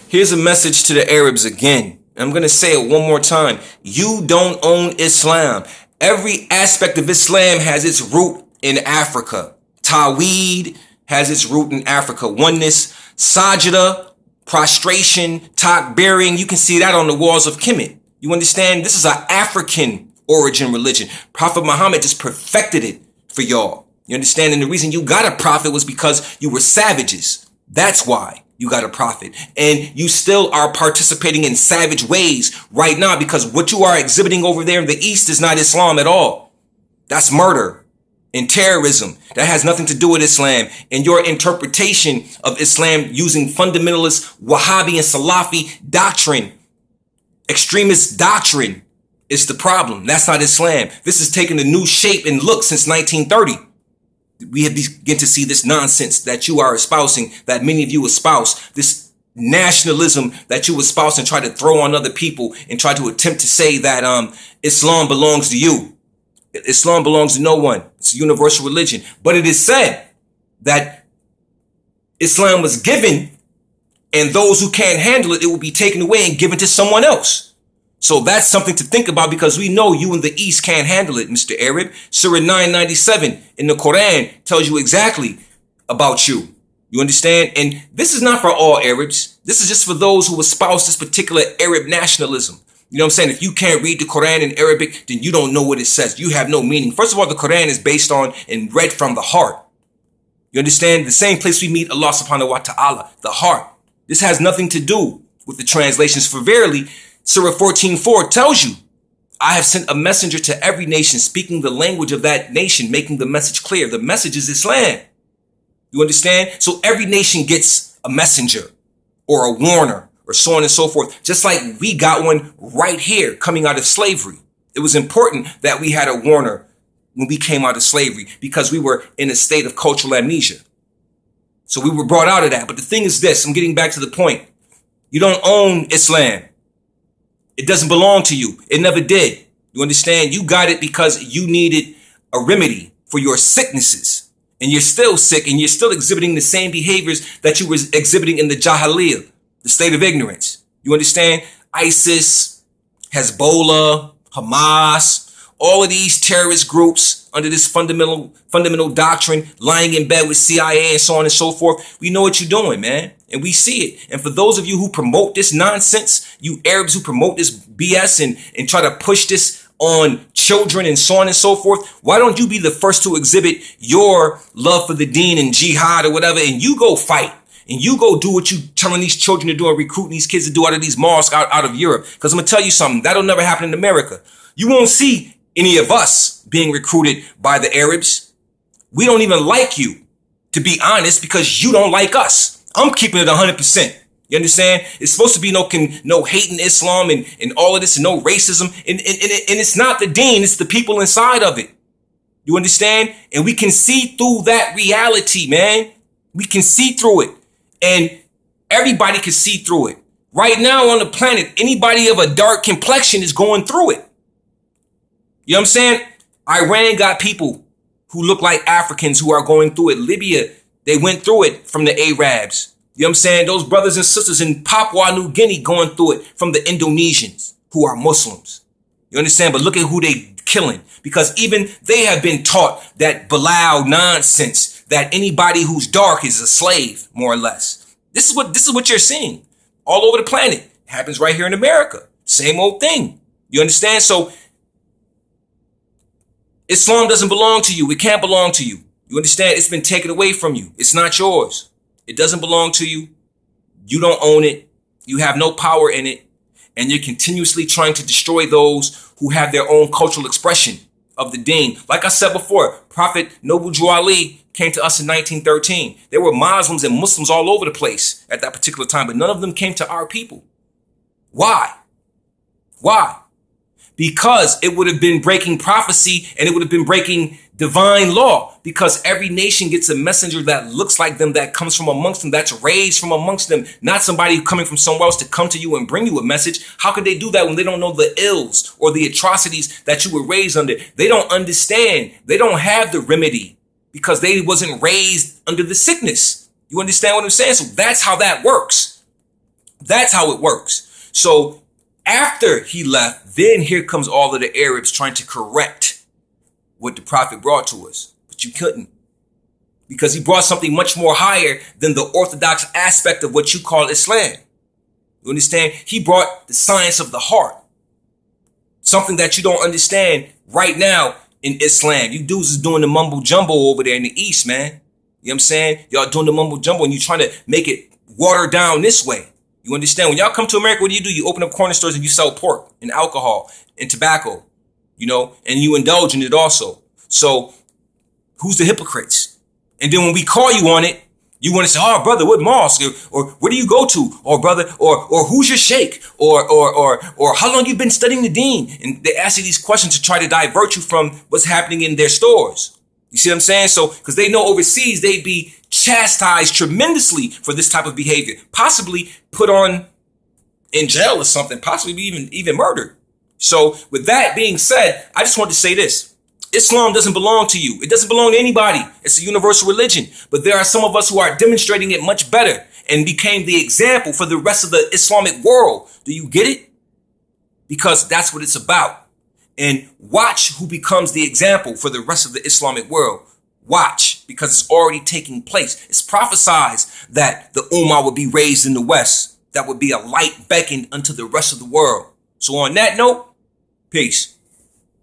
Here's a message to the Arabs again. I'm going to say it one more time. You don't own Islam. Every aspect of Islam has its root in Africa. Tawheed has its root in Africa. Oneness, sajda, prostration, takbiring. You can see that on the walls of Kemet. You understand? This is an African origin religion. Prophet Muhammad just perfected it for y'all. You understand? And the reason you got a prophet was because you were savages. That's why you got a prophet. And you still are participating in savage ways right now, because what you are exhibiting over there in the East is not Islam at all. That's murder and terrorism. That has nothing to do with Islam. And your interpretation of Islam using fundamentalist Wahhabi and Salafi doctrine, extremist doctrine, is the problem. That's not Islam. This has taken a new shape and look since 1930. We have begun to see this nonsense that you are espousing, that many of you espouse, this nationalism that you espouse and try to throw on other people and try to attempt to say that Islam belongs to you. Islam belongs to no one. It's a universal religion. But it is said that Islam was given, and those who can't handle it, it will be taken away and given to someone else. So that's something to think about, because we know you in the East can't handle it, Mr. Arab. Surah 997 in the Quran tells you exactly about you. You understand? And this is not for all Arabs. This is just for those who espouse this particular Arab nationalism. You know what I'm saying? If you can't read the Quran in Arabic, then you don't know what it says. You have no meaning. First of all, the Quran is based on and read from the heart. You understand? The same place we meet Allah subhanahu wa ta'ala, the heart. This has nothing to do with the translations. For verily, Surah 14:4 tells you, I have sent a messenger to every nation speaking the language of that nation, making the message clear. The message is Islam. You understand? So every nation gets a messenger or a warner or so on and so forth, just like we got one right here coming out of slavery. It was important that we had a warner when we came out of slavery, because we were in a state of cultural amnesia. So we were brought out of that. But the thing is this, I'm getting back to the point. You don't own Islam. It doesn't belong to you. It never did. You understand? You got it because you needed a remedy for your sicknesses. And you're still sick, and you're still exhibiting the same behaviors that you were exhibiting in the Jahiliyyah, the state of ignorance. You understand? ISIS, Hezbollah, Hamas, all of these terrorist groups under this fundamental doctrine, lying in bed with CIA and so on and so forth. We know what you're doing, man. And we see it. And for those of you who promote this nonsense, you Arabs who promote this BS and try to push this on children and so on and so forth, why don't you be the first to exhibit your love for the deen and jihad or whatever, and you go fight? And you go do what you telling these children to do and recruiting these kids to do out of these mosques out of Europe. Because I'm going to tell you something, that'll never happen in America. You won't see any of us being recruited by the Arabs. We don't even like you, to be honest, because you don't like us. I'm keeping it 100%. You understand? It's supposed to be no hate in Islam and all of this and no racism. And it's not the deen, it's the people inside of it. You understand? And we can see through that reality, man. We can see through it. And everybody can see through it. Right now on the planet, anybody of a dark complexion is going through it. You know what I'm saying? Iran got people who look like Africans who are going through it. Libya, they went through it from the Arabs. You know what I'm saying? Those brothers and sisters in Papua New Guinea going through it from the Indonesians who are Muslims. You understand? But look at who they killing, because even they have been taught that Bilal nonsense, that anybody who's dark is a slave, more or less. This is what you're seeing all over the planet. It happens right here in America. Same old thing. You understand? So Islam doesn't belong to you. It can't belong to you. You understand? It's been taken away from you. It's not yours. It doesn't belong to you. You don't own it. You have no power in it. And you're continuously trying to destroy those who have their own cultural expression of the deen. Like I said before, Prophet Noble Drew Ali came to us in 1913. There were Muslims and Muslims all over the place at that particular time, but none of them came to our people. Why? Why? Because it would have been breaking prophecy and it would have been breaking divine law, because every nation gets a messenger that looks like them, that comes from amongst them, that's raised from amongst them, not somebody coming from somewhere else to come to you and bring you a message. How could they do that when they don't know the ills or the atrocities that you were raised under? They don't understand. They don't have the remedy because they wasn't raised under the sickness. You understand what I'm saying? So that's how that works. That's how it works. So after he left, then here comes all of the Arabs trying to correct what the Prophet brought to us. But you couldn't, because he brought something much more higher than the orthodox aspect of what you call Islam. You understand? He brought the science of the heart, something that you don't understand right now in Islam. You dudes is doing the mumbo jumbo over there in the East, man. You know what I'm saying? Y'all doing the mumbo jumbo and you trying to make it watered down this way. You understand? When y'all come to America, what do? You open up corner stores and you sell pork and alcohol and tobacco, you know, and you indulge in it also. So who's the hypocrites? And then when we call you on it, you want to say, oh, brother, what mosque? Or where do you go to? Or brother, or who's your sheikh? Or how long you been studying the deen? And they ask you these questions to try to divert you from what's happening in their stores. You see what I'm saying? So, because they know overseas, they'd be chastised tremendously for this type of behavior, possibly put on in jail or something, possibly even murdered. So with that being said, I just want to say this. Islam doesn't belong to you. It doesn't belong to anybody. It's a universal religion. But there are some of us who are demonstrating it much better and became the example for the rest of the Islamic world. Do you get it? Because that's what it's about. And watch who becomes the example for the rest of the Islamic world. Watch, because it's already taking place. It's prophesied that the Ummah would be raised in the West. That would be a light beckoned unto the rest of the world. So on that note, peace.